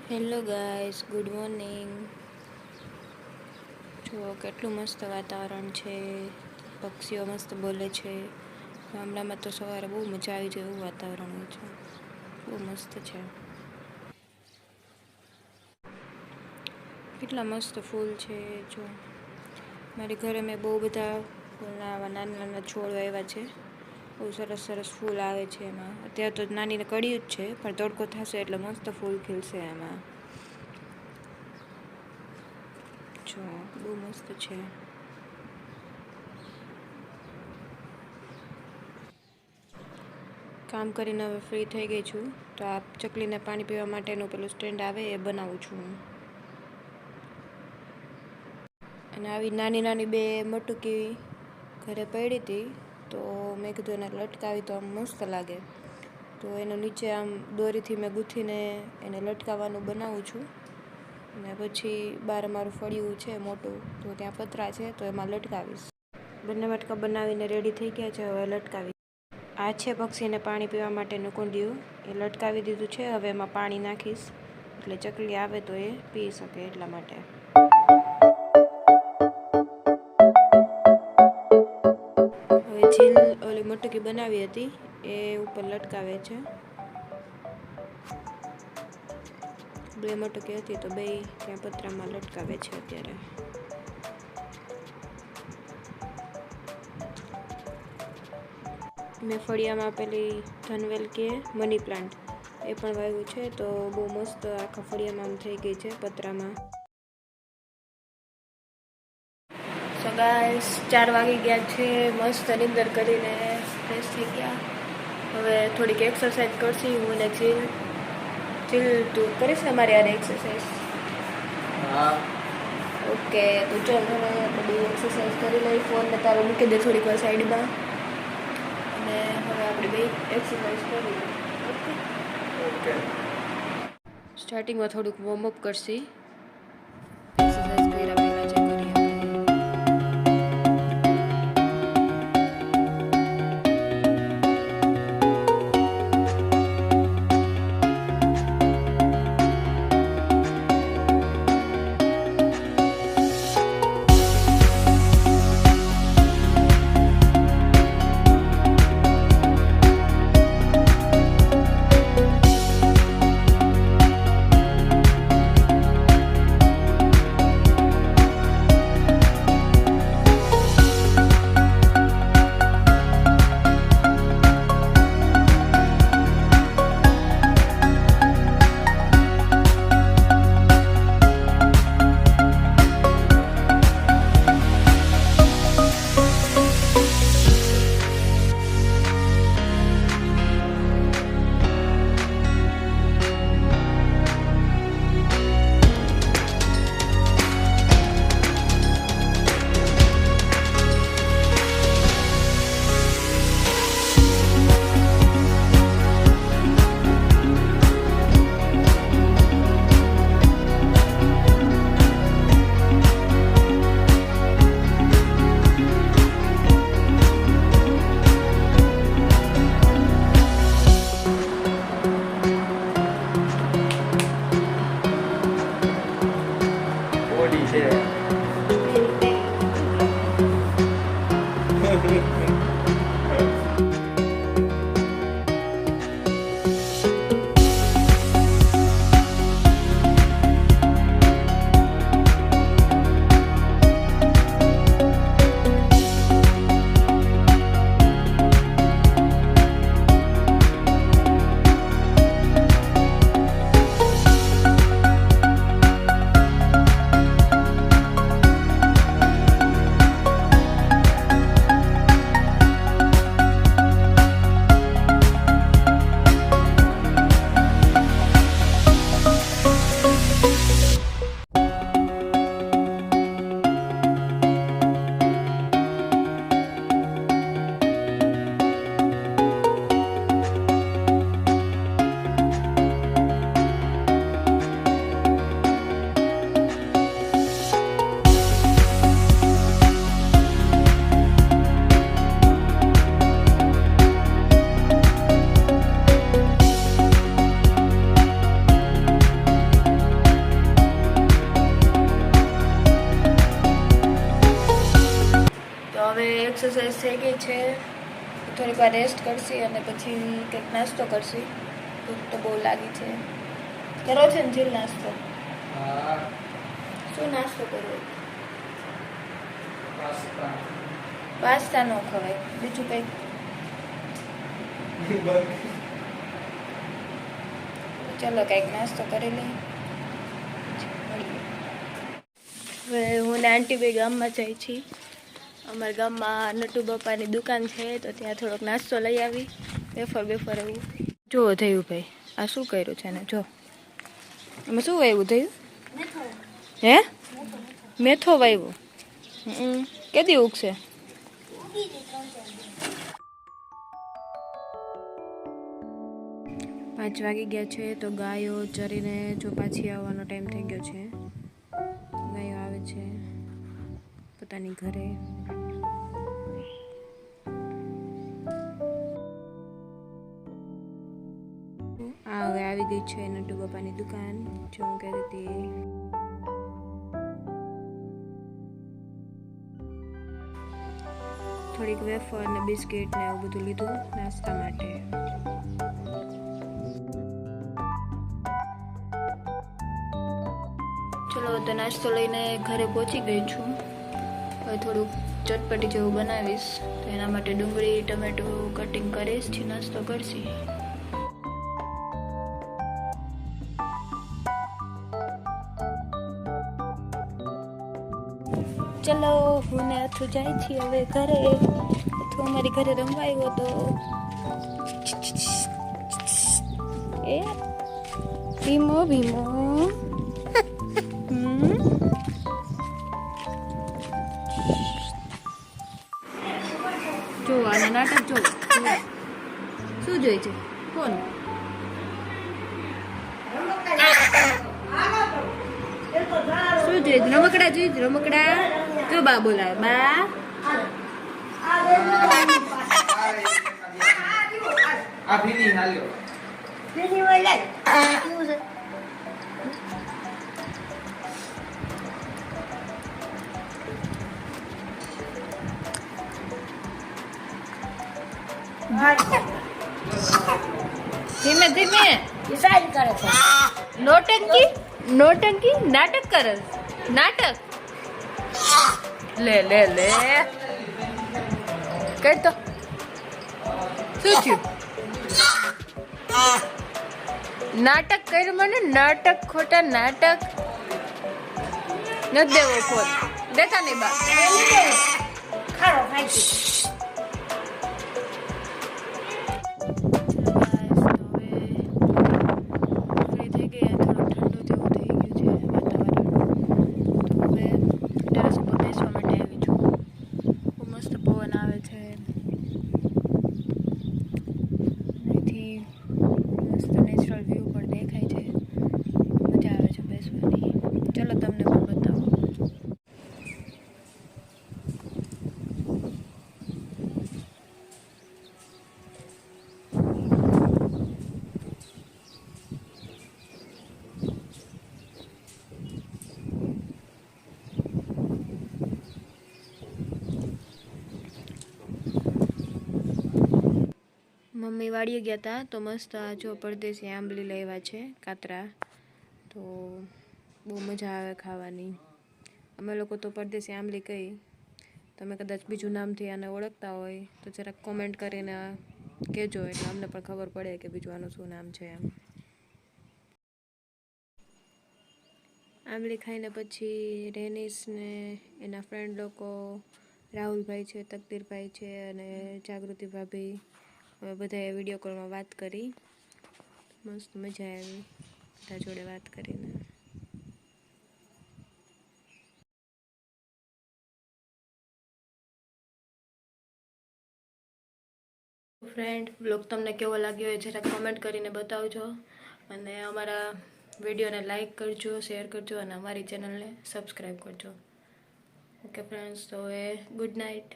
Hello guys, good morning. જો કેટલું મસ્ત વાતાવરણ છે, પક્ષીઓ મસ્ત બોલે છે. ગામડામાં તો સવારે બહુ મજા આવી જાય એવું વાતાવરણ હોય છે, બહુ મસ્ત છે. કેટલા મસ્ત ફૂલ છે. જો મારી ઘરે મેં બહુ બધા ફૂલના આવા નાના નાના છોડ વાવ્યા છે. બહુ સરસ સરસ ફૂલ આવે છે એમાં. અત્યારે તો નાની કળી જ છે, પણ તડકો થશે એટલે મસ્ત ફૂલ ખીલશે એમાં. જો બહુ મસ્ત છે. કામ કરીને હવે ફ્રી થઈ ગઈ છું, તો આ ચકલીને પાણી પીવા માટેનું પેલું સ્ટેન્ડ આવે એ બનાવું છું હું. અને આવી નાની નાની બે મટુકી ઘરે પડી હતી, તો મેં કીધું એને લટકાવી તો આમ મસ્ત લાગે. તો એનો નીચે આમ દોરીથી મેં ગૂંથીને એને લટકાવવાનું બનાવું છું. અને પછી બહાર મારું ફળિયું છે મોટું, તો ત્યાં પતરા છે, તો એમાં લટકાવીશ. બંને મટકા બનાવીને રેડી થઈ ગયા છે, હવે લટકાવી. આ છે પક્ષીને પાણી પીવા માટેનું કુંડિયું, એ લટકાવી દીધું છે. હવે એમાં પાણી નાખીશ, એટલે ચકલી આવે તો એ પી શકે એટલા માટે. હવે જીલ ઓલી મટકી બનાવી હતી એ ઉપર લટકાવે છે. બે મટકી હતી તો બે ત્યાં પતરામાં લટકાવે છે અત્યારે. મેં ફળિયામાં પેલી ધનવેલ કે મની પ્લાન્ટ એ પણ વાવ્યું છે, તો બહુ મસ્ત આખા ફળિયામાં આમ થઈ ગઈ છે પતરામાં. સો ગાઈસ, 4 વાગી ગયા છે. મસ્ત નિંદર કરીને ફ્રેશ થઈ ગયા. હવે થોડીક એક્સરસાઇઝ કરશી હું ને જીલ. જીલ, તું કરીશ ને મારી યાર એક્સરસાઇઝ? હા. ઓકે, તો ચાલ હવે બધી એક્સરસાઇઝ કરી લઈ. ફોનને તારો મૂકી દે થોડીક વાર સાઈડમાં, અને હવે આપણે બે એક્સરસાઇઝ કરી. Okay okay. સ્ટાર્ટિંગમાં થોડુંક વોર્મઅપ કરશી. એક્સરસાઇઝ કર્યા પહેલાં જે કરીએ આપણે. થોડીક વાર રેસ્ટ કરશી અને પછી કંઈક નાસ્તો કરશી. ભૂખ તો બહુ લાગી છે. કરો છે ને જીલ નાસ્તો? હા. શું નાસ્તો કરવો? પાસ્તા. પાસ્તા ન ખવાય, બીજું કંઈક. ચલો કંઈક નાસ્તો કરી લઈએ. હવે હું ને આંટી ભાઈ ગામમાં જઈ છીએ. અમારા ગામમાં નટુ બાપાની દુકાન છે તો ત્યાં થોડોક નાસ્તો લઈ આવી. વેફર એવું. જો થયું ભાઈ, આ શું કર્યું છે ને? જો એમાં શું વાવ્યું થયું? હે? મેથો વાવ્યો. કેદી ઉગશે? 5 વાગી ગયા છે તો ગાયો ચરીને જો પાછી આવવાનો ટાઈમ થઈ ગયો છે. ગાયો આવે છે પોતાની ઘરે. આ હવે આવી ગઈ છે નટુ બાપાની દુકાન. જો હું કહેતી હતી થોડીક વેફર ને બિસ્કિટ ને એવું બધું લીધું નાસ્તા માટે. ચલો તો નાસ્તો લઈને ઘરે પહોંચી ગઈ છું. હવે થોડુંક ચટપટી જેવું બનાવીશ તો એના માટે ડુંગળી ટમેટો કટિંગ કરીશ, પછી નાસ્તો કરશી. ચલો હું ને અથુ જાય છીએ હવે ઘરે. અથુ અમારી ઘરે રમવા આવ્યો તો એ ભીમો ભીમો. જો આને નાટક જો શું જોઈ છે? કોણ? શું જોઈ? રમકડા જોઈ? રમકડા જો બા બોલાવે બા. આ ભીની હાલ્યો. ધીમે ધીમે ડિસાઈડ કરે છે. નોટંકી નોટંકી નાટક કરે. નાટક લે લે લે કર તો. શું થયું? નાટક કર્યું મને. નાટક ખોટા નાટક નથી દેવો ફોન. દેતા નહીં બા. ખારો ખાઈ છે. ચલો તમને પણ બતાવો. મમ્મી વાડીએ ગયા હતા તો મસ્ત આ જો પરદેશી આંબલી લાવ્યા છે કાતરા. તો બહુ મજા આવે ખાવાની. અમે લોકો તો પરદેશી આંબલી કહી. તમે કદાચ બીજું નામથી આને ઓળખતા હોય તો જરાક કોમેન્ટ કરીને કહેજો એટલે અમને પણ ખબર પડે કે બીજું આનું શું નામ છે એમ. આંબલી ખાઈને પછી રેનિસ ને એના ફ્રેન્ડ લોકો રાહુલભાઈ છે, તકદીરભાઈ છે અને જાગૃતિ ભાભી અમે બધાએ વિડીયો કોલમાં વાત કરી. મસ્ત મજા આવી બધા જોડે વાત કરીને. ફ્રેન્ડ બ્લોગ તમને કેવો લાગ્યો એ જરા કમેન્ટ કરીને બતાવજો અને અમારા વિડીયોને લાઈક કરજો, શેર કરજો અને અમારી ચેનલને સબસ્ક્રાઈબ કરજો. ઓકે ફ્રેન્ડ્સ, તો હવે ગુડ નાઇટ.